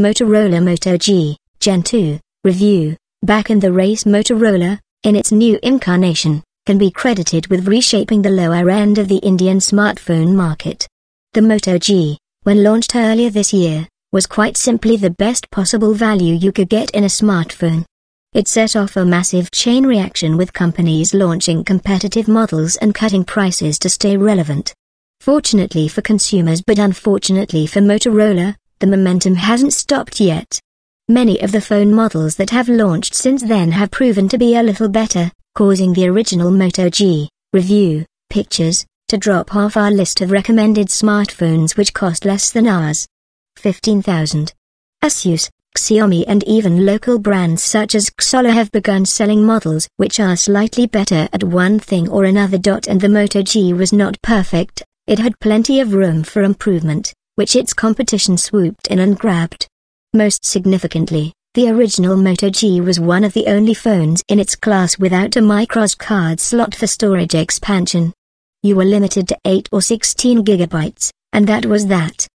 Motorola Moto G, Gen 2, review. Back in the race. Motorola, in its new incarnation, can be credited with reshaping the lower end of the Indian smartphone market. The Moto G, when launched earlier this year, was quite simply the best possible value you could get in a smartphone. It set off a massive chain reaction with companies launching competitive models and cutting prices to stay relevant. Fortunately for consumers but unfortunately for Motorola, the momentum hasn't stopped yet. Many of the phone models that have launched since then have proven to be a little better, causing the original Moto G review pictures to drop off our list of recommended smartphones which cost less than ours. 15,000. Asus, Xiaomi and even local brands such as Xola have begun selling models which are slightly better at one thing or another. And the Moto G was not perfect, it had plenty of room for improvement, which its competition swooped in and grabbed. Most significantly, the original Moto G was one of the only phones in its class without a microSD card slot for storage expansion. You were limited to 8 or 16 gigabytes, and that was that.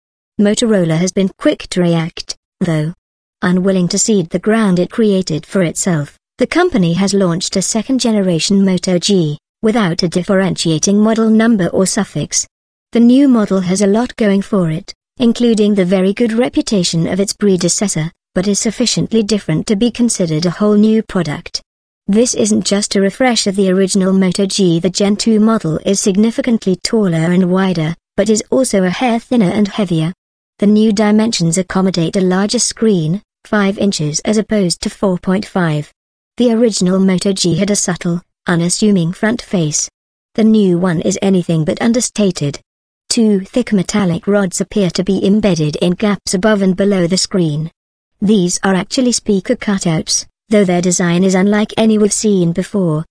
Motorola has been quick to react, though. Unwilling to cede the ground it created for itself, the company has launched a second-generation Moto G, without a differentiating model number or suffix. The new model has a lot going for it, including the very good reputation of its predecessor, but is sufficiently different to be considered a whole new product. This isn't just a refresh of the original Moto G. The Gen 2 model is significantly taller and wider, but is also a hair thinner and heavier. The new dimensions accommodate a larger screen, 5 inches as opposed to 4.5. The original Moto G had a subtle, unassuming front face. The new one is anything but understated. 2 thick metallic rods appear to be embedded in gaps above and below the screen. These are actually speaker cutouts, though their design is unlike any we've seen before.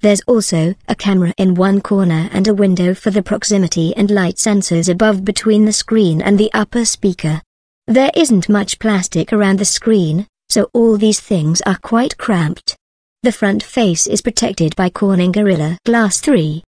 There's also a camera in one corner and a window for the proximity and light sensors above between the screen and the upper speaker. There isn't much plastic around the screen, so all these things are quite cramped. The front face is protected by Corning Gorilla Glass 3.